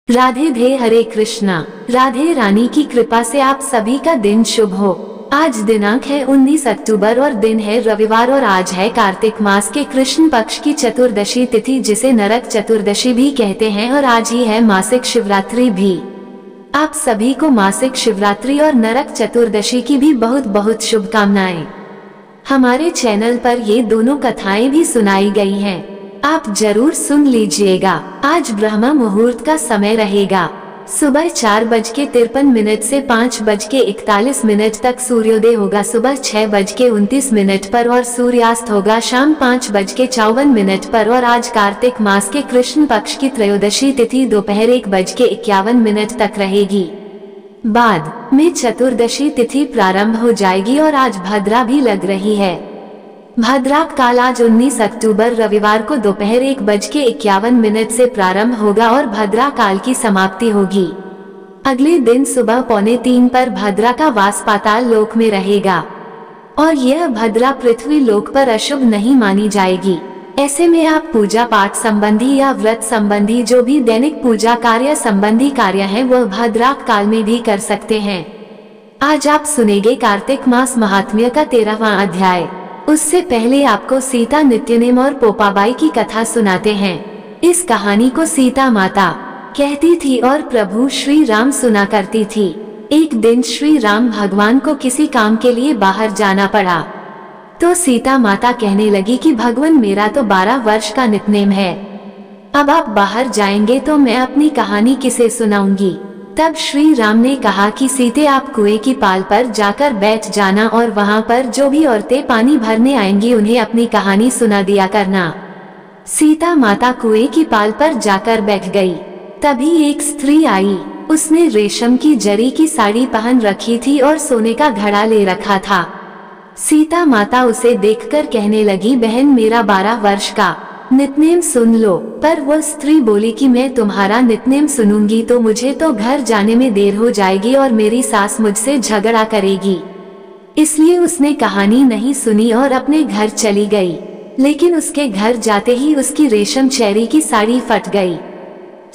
राधे धे हरे कृष्णा। राधे रानी की कृपा से आप सभी का दिन शुभ हो। आज दिनांक है 19 अक्टूबर और दिन है रविवार और आज है कार्तिक मास के कृष्ण पक्ष की चतुर्दशी तिथि, जिसे नरक चतुर्दशी भी कहते हैं, और आज ही है मासिक शिवरात्रि भी। आप सभी को मासिक शिवरात्रि और नरक चतुर्दशी की भी बहुत बहुत शुभकामनाएं। हमारे चैनल पर ये दोनों कथाएं भी सुनाई गई हैं, आप जरूर सुन लीजिएगा। आज ब्रह्म मुहूर्त का समय रहेगा। सुबह 4:53 से 5:41 तक सूर्योदय होगा। सुबह 6:29 पर और सूर्यास्त होगा शाम 5:54 पर। और आज कार्तिक मास के कृष्ण पक्ष की त्रयोदशी तिथि दोपहर 1:51 तक रहेगी। बाद में चतुर्दशी तिथि प्रारंभ हो जाएगी और आज भद्रा भी लग रही है। भद्रा काल आज 19 अक्टूबर रविवार को दोपहर 1:51 से प्रारंभ होगा और भद्रा काल की समाप्ति होगी। अगले दिन सुबह 2:45 पर भद्रा का वास पाताल लोक में रहेगा और यह भद्रा पृथ्वी लोक पर अशुभ नहीं मानी जाएगी। ऐसे में आप पूजा पाठ संबंधी या व्रत संबंधी जो भी दैनिक पूजा कार्य संबंधी कार्य हैं, वह भद्रा काल में भी कर सकते हैं। आज आप सुनेंगे कार्तिक मास महात्म्य का 13वां अध्याय। उससे पहले आपको सीता नित्यनेम और पोपाबाई की कथा सुनाते हैं। इस कहानी को सीता माता कहती थी और प्रभु श्री राम सुना करती थी। एक दिन श्री राम भगवान को किसी काम के लिए बाहर जाना पड़ा, तो सीता माता कहने लगी कि भगवान, मेरा तो 12 वर्ष का नित्यनेम है, अब आप बाहर जाएंगे तो मैं अपनी कहानी किसे सुनाऊंगी। तब श्री राम ने कहा कि सीते, आप कुएं की पाल पर जाकर बैठ जाना और वहां पर जो भी औरतें पानी भरने आएंगी उन्हें अपनी कहानी सुना दिया करना। सीता माता कुएं की पाल पर जाकर बैठ गई। तभी एक स्त्री आई। उसने रेशम की जरी की साड़ी पहन रखी थी और सोने का घड़ा ले रखा था। सीता माता उसे देखकर कहने लगी, बहन, मेरा 12 वर्ष का नित्यनेम सुन लो। पर वह स्त्री बोली कि मैं तुम्हारा नित्यनेम सुनूंगी तो मुझे तो घर जाने में देर हो जाएगी और मेरी सास मुझसे झगड़ा करेगी। इसलिए उसने कहानी नहीं सुनी और अपने घर चली गई। लेकिन उसके घर जाते ही उसकी रेशम चेरी की साड़ी फट गई।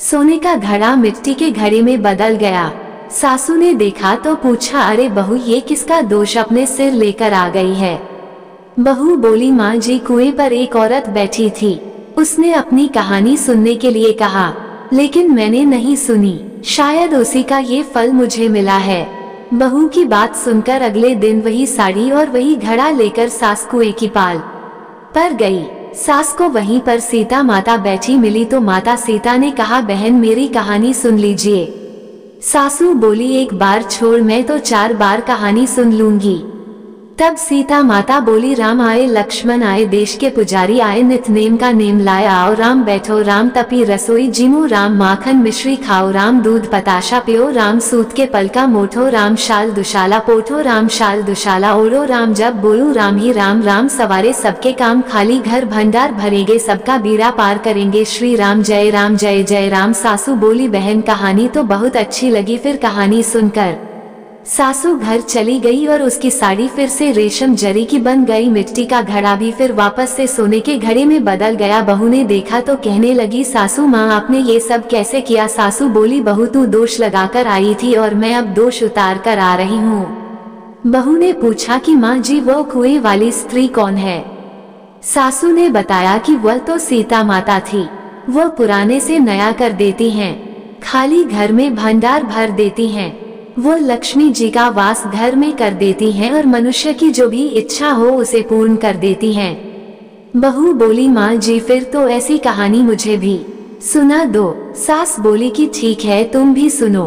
सोने का घड़ा मिट्टी के घड़े में बदल गया। सासू ने देखा तो पूछा, अरे बहू, ये किसका दोष अपने सिर लेकर आ गई है। बहू बोली, माँ जी, कुएं पर एक औरत बैठी थी, उसने अपनी कहानी सुनने के लिए कहा, लेकिन मैंने नहीं सुनी, शायद उसी का ये फल मुझे मिला है। बहू की बात सुनकर अगले दिन वही साड़ी और वही घड़ा लेकर सास कुएं की पाल पर गई। सास को वहीं पर सीता माता बैठी मिली तो माता सीता ने कहा, बहन, मेरी कहानी सुन लीजिए। सासू बोली, एक बार छोड़, मैं तो 4 बार कहानी सुन लूंगी। तब सीता माता बोली, राम आए, लक्ष्मण आए, देश के पुजारी आए, नित्यनेम का नेम लाए, आओ राम बैठो, राम तपी रसोई जिमो, राम माखन मिश्री खाओ, राम दूध बताशा पियो, राम सूत के पलका मोठो, राम शाल दुशाला पोठो, राम शाल दुशाला ओढ़ो, राम जब बोलूं राम ही राम, राम सवारे सबके काम, खाली घर भंडार भरेंगे, सबका बीड़ा पार करेंगे, श्री राम जय राम जय जय राम। सासू बोली, बहन, कहानी तो बहुत अच्छी लगी। फिर कहानी सुनकर सासू घर चली गई और उसकी साड़ी फिर से रेशम जरी की बन गई। मिट्टी का घड़ा भी फिर वापस से सोने के घड़े में बदल गया। बहू ने देखा तो कहने लगी, सासू माँ, आपने ये सब कैसे किया। सासू बोली, बहू, तू दोष लगाकर आई थी और मैं अब दोष उतार कर आ रही हूँ। बहू ने पूछा कि माँ जी, वो कुएं वाली स्त्री कौन है। सासू ने बताया कि वह तो सीता माता थी, वह पुराने से नया कर देती हैं, खाली घर में भंडार भर देती हैं, वो लक्ष्मी जी का वास घर में कर देती हैं और मनुष्य की जो भी इच्छा हो उसे पूर्ण कर देती हैं। बहू बोली, माँ जी, फिर तो ऐसी कहानी मुझे भी सुना दो। सास बोली कि ठीक है, तुम भी सुनो।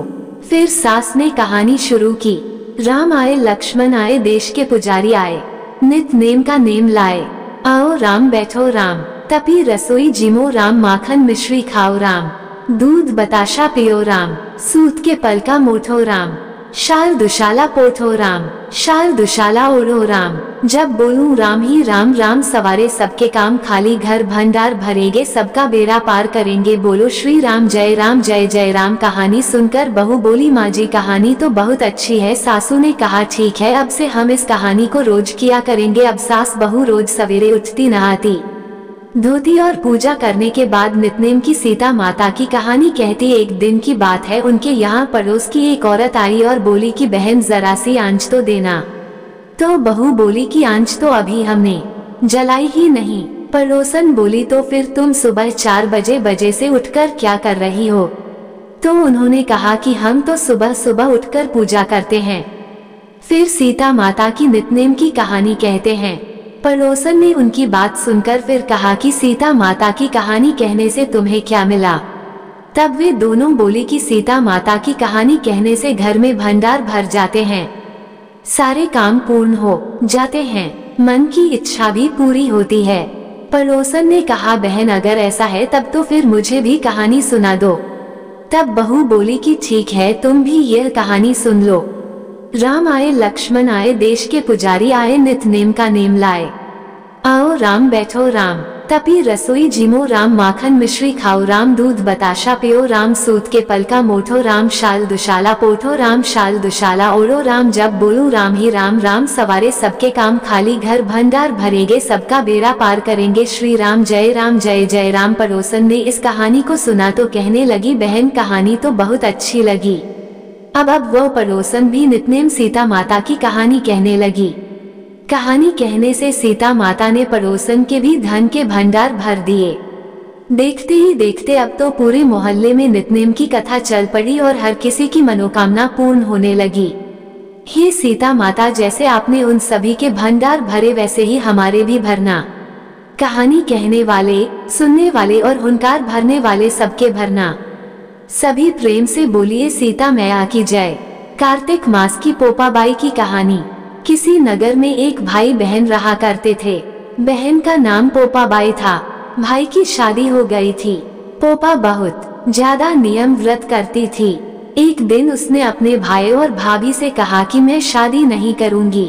फिर सास ने कहानी शुरू की। राम आए, लक्ष्मण आए, देश के पुजारी आए, नित्यनेम का नेम लाए, आओ राम बैठो, राम तपी रसोई जिमो, राम माखन मिश्री खाओ, राम दूध बताशा पियो, राम सूत के पलका मोठो, राम शाल दुशाला पोठो, राम शाल दुशाला ओढ़ो, राम जब बोलूं राम ही राम, राम सवारे सबके काम, खाली घर भंडार भरेंगे, सबका बेड़ा पार करेंगे, बोलो श्री राम जय जय राम। कहानी सुनकर बहू बोली, माँ जी, कहानी तो बहुत अच्छी है। सासू ने कहा, ठीक है, अब से हम इस कहानी को रोज किया करेंगे। अब सास बहू रोज सवेरे उठती, नहाती, धोती और पूजा करने के बाद नितनेम की सीता माता की कहानी कहती, एक दिन की बात है, उनके यहाँ पड़ोस की एक औरत आई और बोली कि बहन जरा सी आंच तो देना। तो बहू बोली कि आंच तो अभी हमने जलाई ही नहीं। पड़ोसन बोली तो फिर तुम सुबह 4 बजे से उठकर क्या कर रही हो? तो उन्होंने कहा कि हम तो सुबह सुबह उठकर पूजा करते हैं। फिर सीता माता की नितनेम की कहानी कहते हैं। पड़ोसन ने उनकी बात सुनकर फिर कहा कि सीता माता की कहानी कहने से तुम्हें क्या मिला? तब वे दोनों बोले कि सीता माता की कहानी कहने से घर में भंडार भर जाते हैं, सारे काम पूर्ण हो जाते हैं, मन की इच्छा भी पूरी होती है। पड़ोसन ने कहा, बहन अगर ऐसा है तब तो फिर मुझे भी कहानी सुना दो। तब बहू बोली कि ठीक है, तुम भी यह कहानी सुन लो। राम आए, लक्ष्मण आए, देश के पुजारी आए, नितनेम का नेम लाए। आओ राम बैठो राम, तपी रसोई जिमो राम, माखन मिश्री खाओ राम, दूध बताशा पियो राम, सूत के पलका मोठो राम, शाल दुशाला पोठो राम, शाल दुशाला ओढ़ो राम, जब बोलूं राम ही राम, राम सवारे सबके काम, खाली घर भंडार भरेंगे, सबका बेड़ा पार करेंगे, श्री राम जय जय राम। पड़ोसन ने इस कहानी को सुना तो कहने लगी, बहन कहानी तो बहुत अच्छी लगी। अब वो पड़ोसन भी नितनेम सीता माता की कहानी कहने लगी। कहानी कहने से सीता माता ने पड़ोसन के भी धन के भंडार भर दिए। देखते ही देखते अब तो पूरे मोहल्ले में नितनेम की कथा चल पड़ी और हर किसी की मनोकामना पूर्ण होने लगी। हे सीता माता, जैसे आपने उन सभी के भंडार भरे वैसे ही हमारे भी भरना। कहानी कहने वाले, सुनने वाले और हुंकार भरने वाले सबके भरना। सभी प्रेम से बोलिए सीता मैया की जय। कार्तिक मास की पोपाबाई की कहानी। किसी नगर में एक भाई बहन रहा करते थे। बहन का नाम पोपाबाई था। भाई की शादी हो गई थी। पोपा बहुत ज्यादा नियम व्रत करती थी। एक दिन उसने अपने भाई और भाभी से कहा कि मैं शादी नहीं करूंगी,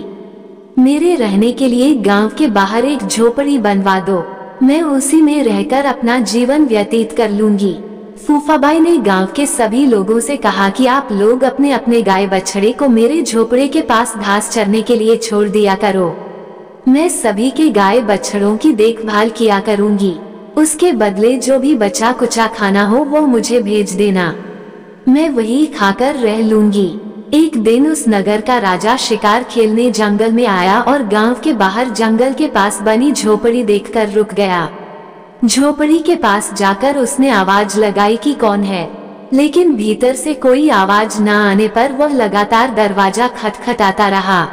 मेरे रहने के लिए गांव के बाहर एक झोपड़ी बनवा दो, मैं उसी में रहकर अपना जीवन व्यतीत कर लूंगी। फूफाबाई ने गांव के सभी लोगों से कहा कि आप लोग अपने अपने गाय बछड़े को मेरे झोपड़े के पास घास चरने के लिए छोड़ दिया करो, मैं सभी के गाय बछड़ों की देखभाल किया करूंगी, उसके बदले जो भी बचा कुचा खाना हो वो मुझे भेज देना, मैं वही खाकर रह लूंगी। एक दिन उस नगर का राजा शिकार खेलने जंगल में आया और गांव के बाहर जंगल के पास बनी झोपड़ी देखकर रुक गया। झोपड़ी के पास जाकर उसने आवाज लगाई कि कौन है, लेकिन भीतर से कोई आवाज न आने पर वह लगातार दरवाजा खटखटाता रहा।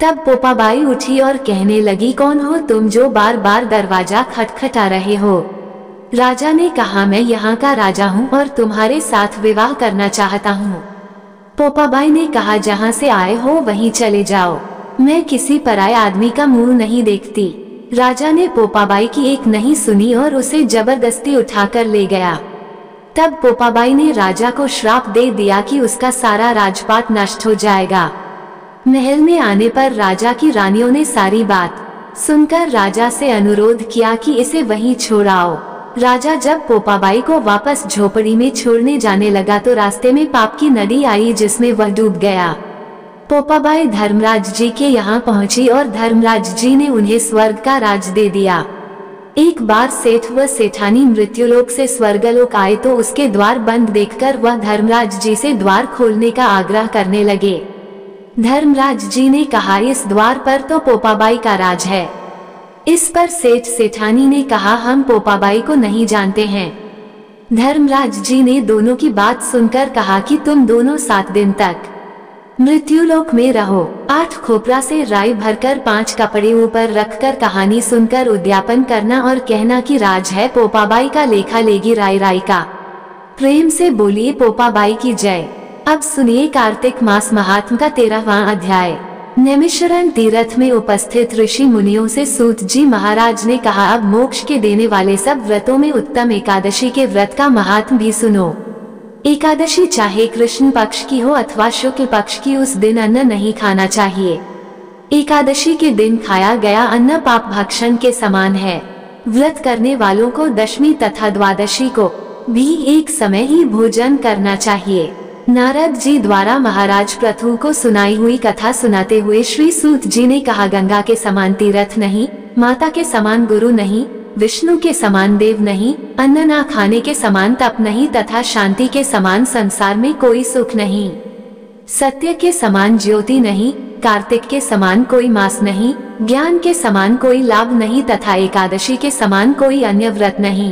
तब पोपाबाई उठी और कहने लगी, कौन हो तुम जो बार बार दरवाजा खटखटा रहे हो? राजा ने कहा, मैं यहाँ का राजा हूँ और तुम्हारे साथ विवाह करना चाहता हूँ। पोपाबाई ने कहा, जहाँ से आए हो वहीं चले जाओ, मैं किसी पराये आदमी का मुंह नहीं देखती। राजा ने पोपाबाई की एक नहीं सुनी और उसे जबरदस्ती उठाकर ले गया। तब पोपाबाई ने राजा को श्राप दे दिया कि उसका सारा राजपाट नष्ट हो जाएगा। महल में आने पर राजा की रानियों ने सारी बात सुनकर राजा से अनुरोध किया कि इसे वहीं छोड़ाओ। राजा जब पोपाबाई को वापस झोपड़ी में छोड़ने जाने लगा तो रास्ते में पाप की नदी आई जिसमें वह डूब गया। पोपाबाई धर्मराज जी के यहाँ पहुंची और धर्मराज जी ने उन्हें स्वर्ग का राज दे दिया। एक बार सेठ व सेठानी मृत्युलोक से स्वर्गलोक आए तो उसके द्वार बंद देखकर वह धर्मराज जी से द्वार खोलने का आग्रह करने लगे। धर्मराज जी ने कहा, इस द्वार पर तो पोपाबाई का राज है। इस पर सेठ सेठानी ने कहा, हम पोपाबाई को नहीं जानते हैं। धर्मराज जी ने दोनों की बात सुनकर कहा कि तुम दोनों 7 दिन तक मृत्युलोक में रहो। 8 खोपरा से राई भरकर 5 कपड़े ऊपर रखकर कहानी सुनकर उद्यापन करना और कहना कि राज है पोपाबाई का, लेखा लेगी राई राई का। प्रेम से बोलिए पोपाबाई की जय। अब सुनिए कार्तिक मास महात्म का 13वां अध्याय। नैमिषारण्य तीर्थ में उपस्थित ऋषि मुनियों से सूत जी महाराज ने कहा, अब मोक्ष के देने वाले सब व्रतों में उत्तम एकादशी के व्रत का महात्म भी सुनो। एकादशी चाहे कृष्ण पक्ष की हो अथवा शुक्ल पक्ष की, उस दिन अन्न नहीं खाना चाहिए। एकादशी के दिन खाया गया अन्न पाप भक्षण के समान है। व्रत करने वालों को दशमी तथा द्वादशी को भी एक समय ही भोजन करना चाहिए। नारद जी द्वारा महाराज पृथु को सुनाई हुई कथा सुनाते हुए श्री सूत जी ने कहा, गंगा के समान तीर्थ नहीं, माता के समान गुरु नहीं, विष्णु के समान देव नहीं, अन्न ना खाने के समान तप नहीं तथा शांति के समान संसार में कोई सुख नहीं। सत्य के समान ज्योति नहीं, कार्तिक के समान कोई मास नहीं, ज्ञान के समान कोई लाभ नहीं तथा एकादशी के समान कोई अन्य व्रत नहीं।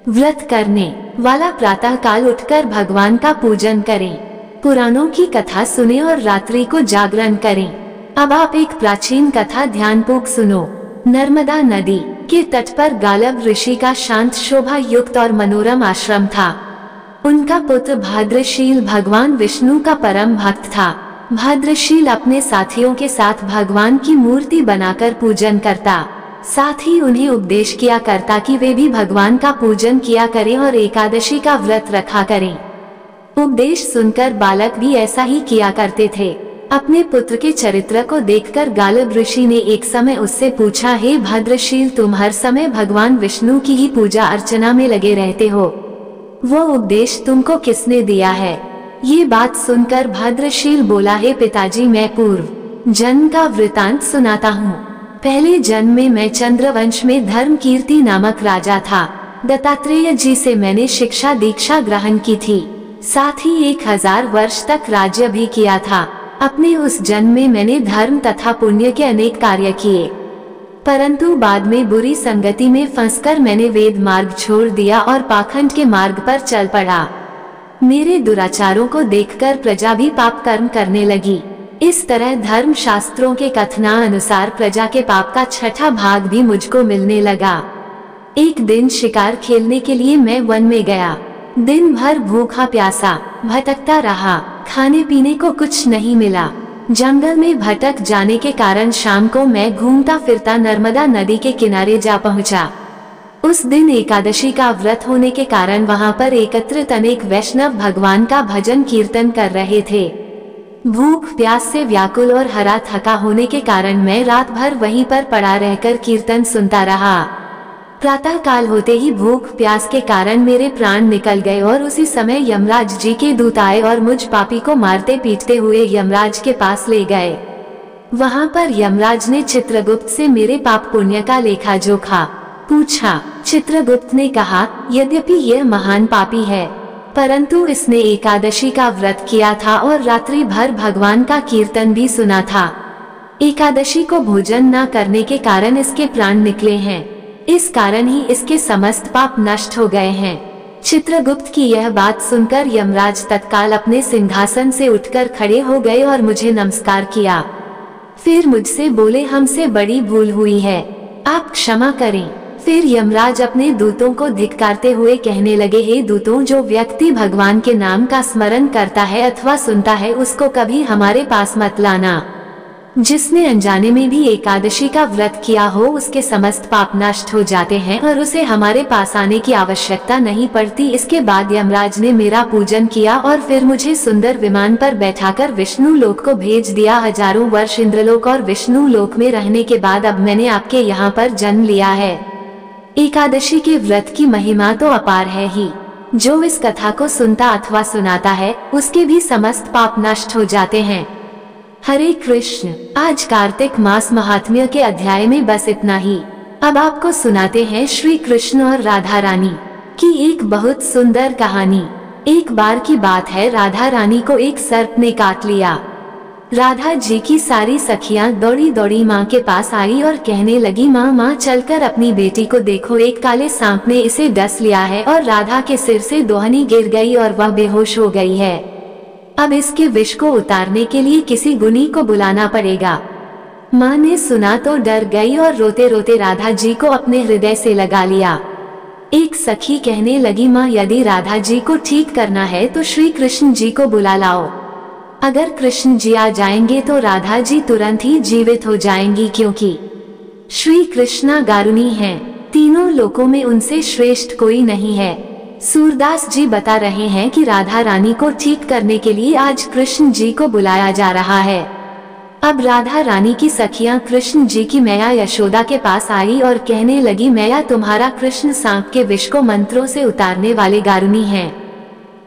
व्रत करने वाला प्रातः काल उठकर भगवान का पूजन करें, पुराणों की कथा सुने और रात्रि को जागरण करें। अब आप एक प्राचीन कथा ध्यानपूर्वक सुनो। नर्मदा नदी के तट पर गालब ऋषि का शांत, शोभा युक्त और मनोरम आश्रम था। उनका पुत्र भाद्रशील भगवान विष्णु का परम भक्त था। भाद्रशील अपने साथियों के साथ भगवान की मूर्ति बनाकर पूजन करता, साथ ही उन्हें उपदेश किया करता कि वे भी भगवान का पूजन किया करें और एकादशी का व्रत रखा करें। उपदेश सुनकर बालक भी ऐसा ही किया करते थे। अपने पुत्र के चरित्र को देखकर गालब ऋषि ने एक समय उससे पूछा, हे भद्रशील, तुम हर समय भगवान विष्णु की ही पूजा अर्चना में लगे रहते हो, वो उपदेश तुमको किसने दिया है? ये बात सुनकर भद्रशील बोला, हे पिताजी, मैं पूर्व जन्म का वृतांत सुनाता हूँ। पहले जन्म में मैं चंद्रवंश में धर्मकीर्ति नामक राजा था। दत्तात्रेय जी से मैंने शिक्षा दीक्षा ग्रहण की थी, साथ ही 1000 वर्ष तक राज्य भी किया था। अपने उस जन्म में मैंने धर्म तथा पुण्य के अनेक कार्य किए, परंतु बाद में बुरी संगति में फंसकर मैंने वेद मार्ग छोड़ दिया और पाखंड के मार्ग पर चल पड़ा। मेरे दुराचारों को देखकर प्रजा भी पाप कर्म करने लगी। इस तरह धर्म शास्त्रों के कथना अनुसार प्रजा के पाप का 6ठा भाग भी मुझको मिलने लगा। एक दिन शिकार खेलने के लिए मैं वन में गया। दिन भर भूखा प्यासा भटकता रहा, खाने पीने को कुछ नहीं मिला। जंगल में भटक जाने के कारण शाम को मैं घूमता फिरता नर्मदा नदी के किनारे जा पहुंचा। उस दिन एकादशी का व्रत होने के कारण वहां पर एकत्रित अनेक वैष्णव भगवान का भजन कीर्तन कर रहे थे। भूख प्यास से व्याकुल और हरा थका होने के कारण मैं रात भर वहीं पर पड़ा रहकर कीर्तन सुनता रहा। प्रातः काल होते ही भूख प्यास के कारण मेरे प्राण निकल गए और उसी समय यमराज जी के दूत आए और मुझ पापी को मारते पीटते हुए यमराज के पास ले गए। वहां पर यमराज ने चित्रगुप्त से मेरे पाप पुण्य का लेखा जोखा पूछा। चित्रगुप्त ने कहा, यद्यपि यह महान पापी है, परंतु इसने एकादशी का व्रत किया था और रात्रि भर भगवान का कीर्तन भी सुना था। एकादशी को भोजन न करने के कारण इसके प्राण निकले हैं, इस कारण ही इसके समस्त पाप नष्ट हो गए हैं। चित्रगुप्त की यह बात सुनकर यमराज तत्काल अपने सिंहासन से उठकर खड़े हो गए और मुझे नमस्कार किया। फिर मुझसे बोले, हमसे बड़ी भूल हुई है, आप क्षमा करें। फिर यमराज अपने दूतों को धिक्कारते हुए कहने लगे, हे दूतों, जो व्यक्ति भगवान के नाम का स्मरण करता है अथवा सुनता है उसको कभी हमारे पास मत लाना। जिसने अनजाने में भी एकादशी का व्रत किया हो उसके समस्त पाप नष्ट हो जाते हैं और उसे हमारे पास आने की आवश्यकता नहीं पड़ती। इसके बाद यमराज ने मेरा पूजन किया और फिर मुझे सुंदर विमान पर बैठाकर विष्णु लोक को भेज दिया। हजारों वर्ष इंद्रलोक और विष्णु लोक में रहने के बाद अब मैंने आपके यहाँ पर जन्म लिया है। एकादशी के व्रत की महिमा तो अपार है ही। जो इस कथा को सुनता अथवा सुनाता है उसके भी समस्त पाप नष्ट हो जाते हैं। हरे कृष्ण। आज कार्तिक मास महात्म्य के अध्याय में बस इतना ही। अब आपको सुनाते हैं श्री कृष्ण और राधा रानी की एक बहुत सुंदर कहानी। एक बार की बात है, राधा रानी को एक सर्प ने काट लिया। राधा जी की सारी सखियां दौड़ी दौड़ी माँ के पास आई और कहने लगी, माँ चलकर अपनी बेटी को देखो, एक काले सांप ने इसे डस लिया है और राधा के सिर से दोहनी गिर गई और वह बेहोश हो गई है। अब इसके विष को उतारने के लिए किसी गुनी को बुलाना पड़ेगा। माँ ने सुना तो डर गई और रोते रोते राधा जी को अपने हृदय से लगा लिया। एक सखी कहने लगी, माँ यदि राधा जी को ठीक करना है तो श्री कृष्ण जी को बुला लाओ। अगर कृष्ण जी आ जाएंगे तो राधा जी तुरंत ही जीवित हो जाएंगी, क्योंकि श्री कृष्णा गारुणी हैं, तीनों लोकों में उनसे श्रेष्ठ कोई नहीं है। सूरदास जी बता रहे हैं कि राधा रानी को ठीक करने के लिए आज कृष्ण जी को बुलाया जा रहा है। अब राधा रानी की सखियां कृष्ण जी की मैया यशोदा के पास आई और कहने लगी, मैया तुम्हारा कृष्ण सांप के विष को मंत्रों से उतारने वाले गारुणी हैं,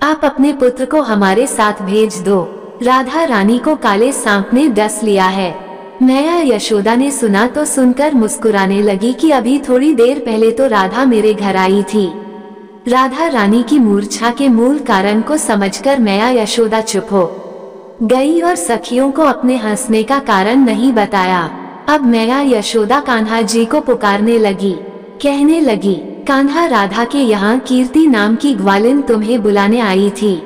आप अपने पुत्र को हमारे साथ भेज दो। राधा रानी को काले सांप ने डस लिया है। मैया यशोदा ने सुना तो सुनकर मुस्कुराने लगी कि अभी थोड़ी देर पहले तो राधा मेरे घर आई थी। राधा रानी की मूर्छा के मूल कारण को समझकर मैया यशोदा चुप हो गई और सखियों को अपने हंसने का कारण नहीं बताया। अब मैया यशोदा कान्हा जी को पुकारने लगी, कहने लगी, कान्हा, राधा के यहाँ कीर्ति नाम की ग्वालिन तुम्हें बुलाने आई थी,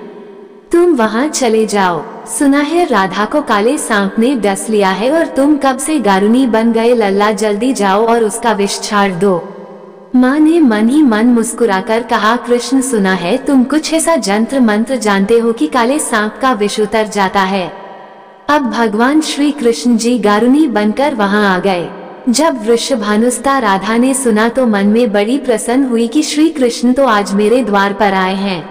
तुम वहाँ चले जाओ। सुना है राधा को काले सांप ने डस लिया है और तुम कब से गारुनी बन गए, लल्ला जल्दी जाओ और उसका विष छाड़ दो। माँ ने मन ही मन मुस्कुराकर कहा, कृष्ण, सुना है तुम कुछ ऐसा जंत्र मंत्र जानते हो कि काले सांप का विष उतर जाता है। अब भगवान श्री कृष्ण जी गारुनी बनकर वहाँ आ गए। जब वृषभानुसुता राधा ने सुना तो मन में बड़ी प्रसन्न हुई कि श्री कृष्ण तो आज मेरे द्वार पर आए हैं,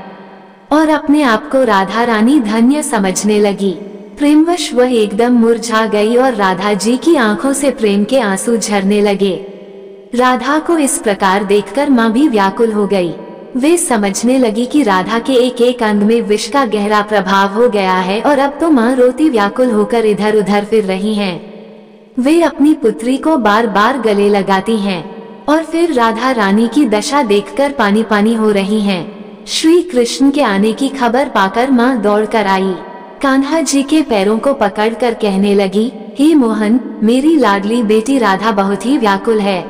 और अपने आप को राधा रानी धन्य समझने लगी। प्रेमवश वह एकदम मुरझा गई और राधा जी की आंखों से प्रेम के आंसू झरने लगे। राधा को इस प्रकार देखकर माँ भी व्याकुल हो गई। वे समझने लगी कि राधा के एक एक अंग में विष का गहरा प्रभाव हो गया है और अब तो माँ रोती व्याकुल होकर इधर उधर फिर रही हैं। वे अपनी पुत्री को बार बार गले लगाती हैं और फिर राधा रानी की दशा देखकर पानी पानी हो रही हैं। श्री कृष्ण के आने की खबर पाकर माँ दौड़कर आई, कान्हा जी के पैरों को पकड़कर कहने लगी, हे मोहन, मेरी लाडली बेटी राधा बहुत ही व्याकुल है,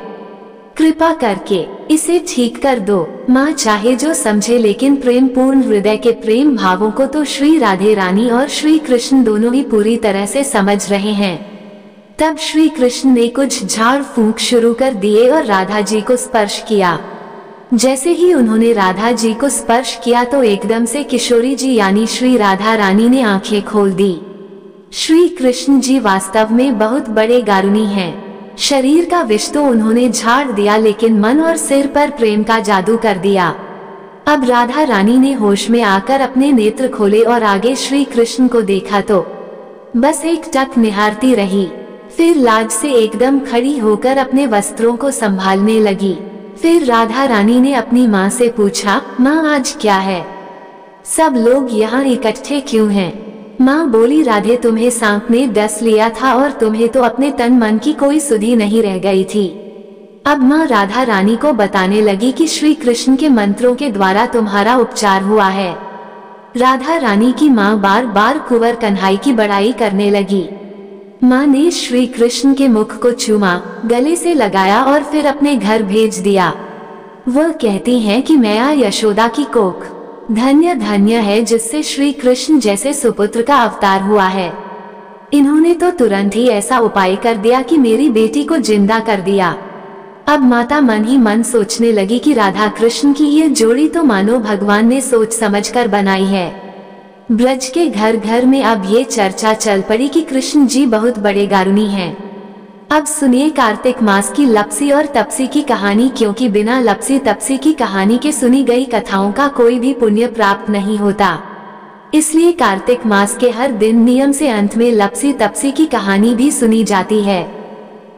कृपा करके इसे ठीक कर दो। माँ चाहे जो समझे, लेकिन प्रेम पूर्ण हृदय के प्रेम भावों को तो श्री राधे रानी और श्री कृष्ण दोनों ही पूरी तरह से समझ रहे हैं। तब श्री कृष्ण ने कुछ झाड़ फूंक शुरू कर दिए और राधा जी को स्पर्श किया। जैसे ही उन्होंने राधा जी को स्पर्श किया तो एकदम से किशोरी जी यानी श्री राधा रानी ने आंखें खोल दी। श्री कृष्ण जी वास्तव में बहुत बड़े गारुनी हैं। शरीर का विष तो उन्होंने झाड़ दिया, लेकिन मन और सिर पर प्रेम का जादू कर दिया। अब राधा रानी ने होश में आकर अपने नेत्र खोले और आगे श्री कृष्ण को देखा तो बस एक टक निहारती रही। फिर लाज से एकदम खड़ी होकर अपने वस्त्रों को संभालने लगी। फिर राधा रानी ने अपनी माँ से पूछा, माँ आज क्या है, सब लोग यहाँ इकट्ठे क्यों हैं? माँ बोली, राधे, तुम्हें सांप ने डस लिया था और तुम्हें तो अपने तन मन की कोई सुधि नहीं रह गई थी। अब माँ राधा रानी को बताने लगी कि श्री कृष्ण के मंत्रों के द्वारा तुम्हारा उपचार हुआ है। राधा रानी की माँ बार बार कुंवर कन्हाई की बड़ाई करने लगी। माँ ने श्री कृष्ण के मुख को चूमा, गले से लगाया और फिर अपने घर भेज दिया। वह कहती हैं कि मैया यशोदा की कोख धन्य धन्य है, जिससे श्री कृष्ण जैसे सुपुत्र का अवतार हुआ है। इन्होंने तो तुरंत ही ऐसा उपाय कर दिया कि मेरी बेटी को जिंदा कर दिया। अब माता मन ही मन सोचने लगी कि राधा कृष्ण की ये जोड़ी तो मानो भगवान ने सोच समझकर बनाई है। ब्रज के घर घर में अब ये चर्चा चल पड़ी कि कृष्ण जी बहुत बड़े गारुनी हैं। अब सुनिए कार्तिक मास की लपसी और तपसी की कहानी, क्योंकि बिना लपसी तपसी की कहानी के सुनी गई कथाओं का कोई भी पुण्य प्राप्त नहीं होता। इसलिए कार्तिक मास के हर दिन नियम से अंत में लपसी तपसी की कहानी भी सुनी जाती है।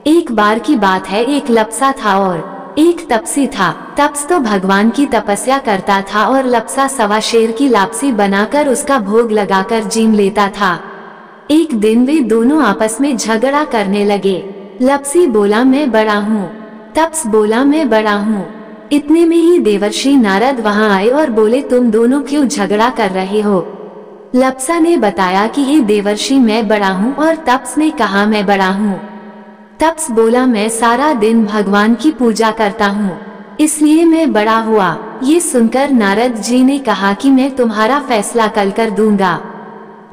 एक बार की बात है, एक लपसा था और एक तपसी था। तप्स तो भगवान की तपस्या करता था और लपसा सवा शेर की लापसी बनाकर उसका भोग लगाकर जीम लेता था। एक दिन वे दोनों आपस में झगड़ा करने लगे। लपसी बोला, मैं बड़ा हूँ। तप्स बोला, मैं बड़ा हूँ। इतने में ही देवर्षि नारद वहाँ आए और बोले, तुम दोनों क्यों झगड़ा कर रहे हो? लपसा ने बताया कि हे देवर्षि, मैं बड़ा हूँ, और तप्स ने कहा, मैं बड़ा हूँ। तप्स बोला, मैं सारा दिन भगवान की पूजा करता हूँ, इसलिए मैं बड़ा हुआ। ये सुनकर नारद जी ने कहा कि मैं तुम्हारा फैसला कल कर दूंगा।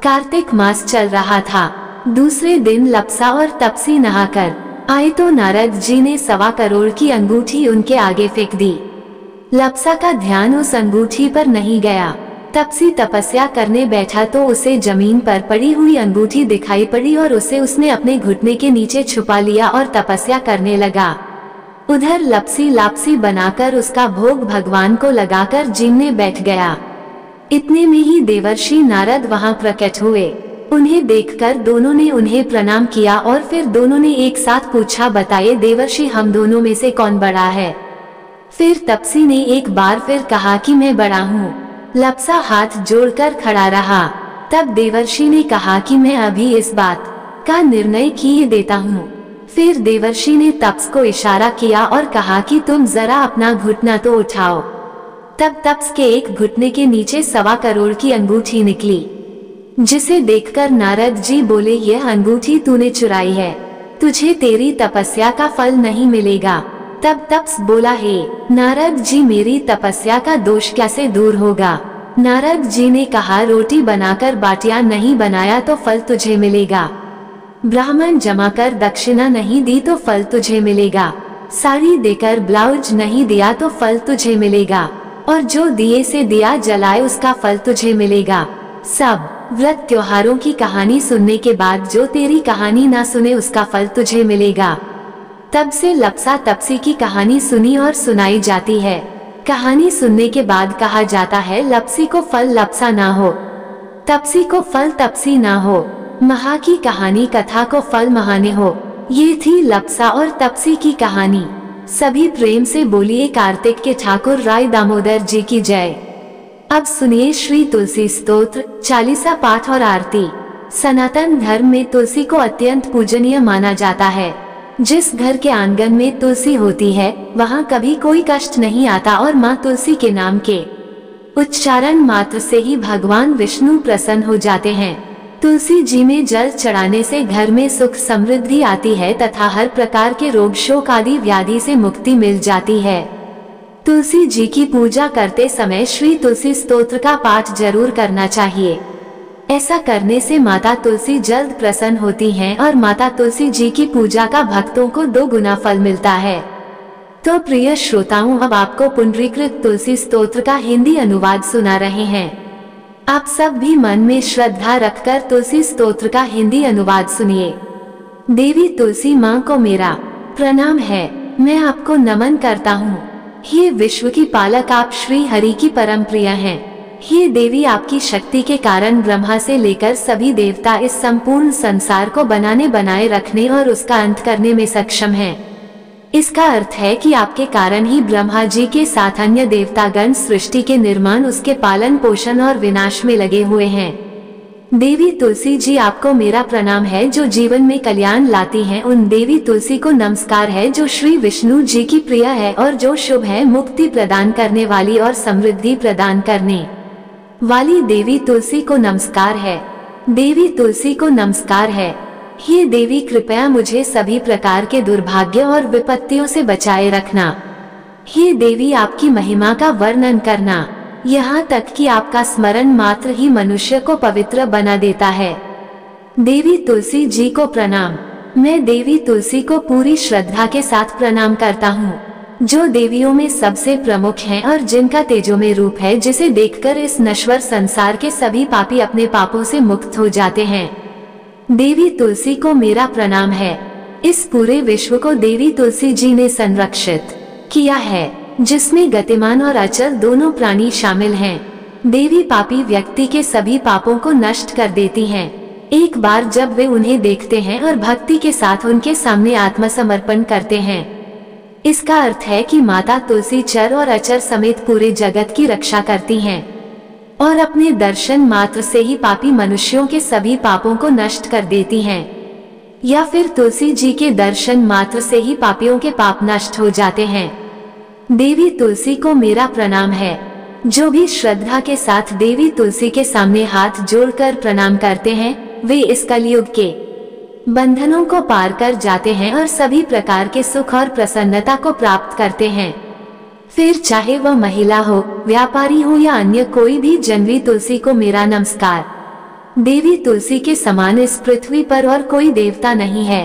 कार्तिक मास चल रहा था। दूसरे दिन लपसा और तपसी नहाकर आए तो नारद जी ने 1.25 करोड़ की अंगूठी उनके आगे फेंक दी। लपसा का ध्यान उस अंगूठी पर नहीं गया। तपसी तपस्या करने बैठा तो उसे जमीन पर पड़ी हुई अंगूठी दिखाई पड़ी और उसने अपने घुटने के नीचे छुपा लिया और तपस्या करने लगा। उधर लपसी लापसी बनाकर उसका भोग भगवान को लगाकर जीमने बैठ गया। इतने में ही देवर्षि नारद वहां प्रकट हुए। उन्हें देखकर दोनों ने उन्हें प्रणाम किया और फिर दोनों ने एक साथ पूछा, बताइए देवर्षि, हम दोनों में से कौन बड़ा है? फिर तपसी ने एक बार फिर कहा कि मैं बड़ा हूँ। लपसा हाथ जोड़कर खड़ा रहा। तब देवर्षि ने कहा कि मैं अभी इस बात का निर्णय किए देता हूँ। फिर देवर्षि ने तप्स को इशारा किया और कहा कि तुम जरा अपना घुटना तो उठाओ। तब तप्स के एक घुटने के नीचे 1.25 करोड़ की अंगूठी निकली, जिसे देखकर नारद जी बोले, यह अंगूठी तूने चुराई है, तुझे तेरी तपस्या का फल नहीं मिलेगा। तब तप्स बोला, हे नारद जी, मेरी तपस्या का दोष कैसे दूर होगा? नारद जी ने कहा, रोटी बनाकर बाटियां नहीं बनाया तो फल तुझे मिलेगा, ब्राह्मण जमाकर दक्षिणा नहीं दी तो फल तुझे मिलेगा, साड़ी देकर ब्लाउज नहीं दिया तो फल तुझे मिलेगा, और जो दिए से दिया जलाए उसका फल तुझे मिलेगा। सब व्रत त्योहारों की कहानी सुनने के बाद जो तेरी कहानी ना सुने उसका फल तुझे मिलेगा। तब से लप्सा तपसी की कहानी सुनी और सुनाई जाती है। कहानी सुनने के बाद कहा जाता है, लप्सी को फल लप्सा ना हो, तपसी को फल तपसी ना हो, महा की कहानी कथा को फल महाने हो। ये थी लप्सा और तपसी की कहानी। सभी प्रेम से बोलिए कार्तिक के ठाकुर राय दामोदर जी की जय। अब सुनिए श्री तुलसी स्तोत्र, चालीसा पाठ और आरती। सनातन धर्म में तुलसी को अत्यंत पूजनीय माना जाता है। जिस घर के आंगन में तुलसी होती है वहाँ कभी कोई कष्ट नहीं आता और माँ तुलसी के नाम के उच्चारण मात्र से ही भगवान विष्णु प्रसन्न हो जाते हैं। तुलसी जी में जल चढ़ाने से घर में सुख समृद्धि आती है तथा हर प्रकार के रोग शोक आदि व्याधि से मुक्ति मिल जाती है। तुलसी जी की पूजा करते समय श्री तुलसी स्तोत्र का पाठ जरूर करना चाहिए। ऐसा करने से माता तुलसी जल्द प्रसन्न होती हैं और माता तुलसी जी की पूजा का भक्तों को 2 गुना फल मिलता है। तो प्रिय श्रोताओं, अब आपको पुंडरीकृत तुलसी स्तोत्र का हिंदी अनुवाद सुना रहे हैं। आप सब भी मन में श्रद्धा रखकर तुलसी स्तोत्र का हिंदी अनुवाद सुनिए। देवी तुलसी माँ को मेरा प्रणाम है, मैं आपको नमन करता हूँ। हे विश्व की पालक, आप श्री हरि की परम प्रिय हैं। हे देवी, आपकी शक्ति के कारण ब्रह्मा से लेकर सभी देवता इस संपूर्ण संसार को बनाए रखने और उसका अंत करने में सक्षम हैं। इसका अर्थ है कि आपके कारण ही ब्रह्मा जी के साथ अन्य देवतागण सृष्टि के निर्माण, उसके पालन पोषण और विनाश में लगे हुए हैं। देवी तुलसी जी, आपको मेरा प्रणाम है जो जीवन में कल्याण लाती हैं। उन देवी तुलसी को नमस्कार है जो श्री विष्णु जी की प्रिय है और जो शुभ है, मुक्ति प्रदान करने वाली और समृद्धि प्रदान करने वाली देवी तुलसी को नमस्कार है। देवी तुलसी को नमस्कार है। हे देवी, कृपया मुझे सभी प्रकार के दुर्भाग्य और विपत्तियों से बचाए रखना। हे देवी, आपकी महिमा का वर्णन करना, यहाँ तक कि आपका स्मरण मात्र ही मनुष्य को पवित्र बना देता है। देवी तुलसी जी को प्रणाम। मैं देवी तुलसी को पूरी श्रद्धा के साथ प्रणाम करता हूँ, जो देवियों में सबसे प्रमुख हैं और जिनका तेजोमय रूप है, जिसे देखकर इस नश्वर संसार के सभी पापी अपने पापों से मुक्त हो जाते हैं। देवी तुलसी को मेरा प्रणाम है। इस पूरे विश्व को देवी तुलसी जी ने संरक्षित किया है, जिसमें गतिमान और अचल दोनों प्राणी शामिल हैं। देवी पापी व्यक्ति के सभी पापों को नष्ट कर देती हैं, एक बार जब वे उन्हें देखते हैं और भक्ति के साथ उनके सामने आत्मसमर्पण करते हैं। इसका अर्थ है कि माता तुलसी चर और अचर समेत पूरे जगत की रक्षा करती हैं और अपने दर्शन मात्र से ही पापी मनुष्यों के सभी पापों को नष्ट कर देती हैं, या फिर तुलसी जी के दर्शन मात्र से ही पापियों के पाप नष्ट हो जाते हैं। देवी तुलसी को मेरा प्रणाम है। जो भी श्रद्धा के साथ देवी तुलसी के सामने हाथ जोड़कर प्रणाम करते हैं, वे इस कलयुग के बंधनों को पार कर जाते हैं और सभी प्रकार के सुख और प्रसन्नता को प्राप्त करते हैं। फिर चाहे वह महिला हो, व्यापारी हो या अन्य कोई भी, जनवी तुलसी को मेरा नमस्कार। देवी तुलसी के समान इस पृथ्वी पर और कोई देवता नहीं है।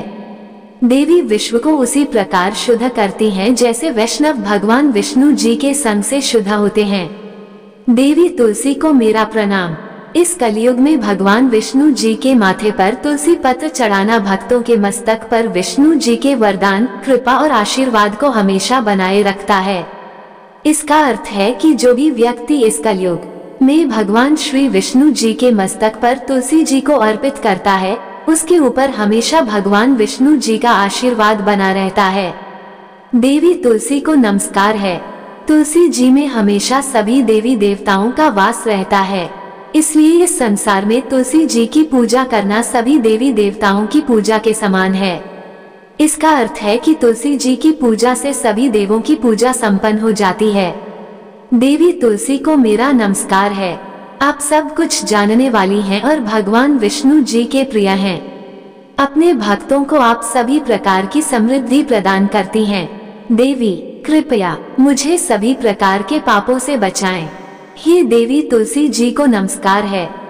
देवी विश्व को उसी प्रकार शुद्ध करती हैं जैसे वैष्णव भगवान विष्णु जी के संग से शुद्ध होते हैं। देवी तुलसी को मेरा प्रणाम। इस कलयुग में भगवान विष्णु जी के माथे पर तुलसी पत्र चढ़ाना भक्तों के मस्तक पर विष्णु जी के वरदान, कृपा और आशीर्वाद को हमेशा बनाए रखता है। इसका अर्थ है कि जो भी व्यक्ति इस कलयुग में भगवान श्री विष्णु जी के मस्तक पर तुलसी जी को अर्पित करता है, उसके ऊपर हमेशा भगवान विष्णु जी का आशीर्वाद बना रहता है। देवी तुलसी को नमस्कार है। तुलसी जी में हमेशा सभी देवी देवताओं का वास रहता है। इसलिए इस संसार में तुलसी जी की पूजा करना सभी देवी देवताओं की पूजा के समान है। इसका अर्थ है कि तुलसी जी की पूजा से सभी देवों की पूजा संपन्न हो जाती है। देवी तुलसी को मेरा नमस्कार है। आप सब कुछ जानने वाली हैं और भगवान विष्णु जी के प्रिय हैं। अपने भक्तों को आप सभी प्रकार की समृद्धि प्रदान करती हैं। देवी कृपया मुझे सभी प्रकार के पापों से बचाएं। हे देवी तुलसी जी को नमस्कार है।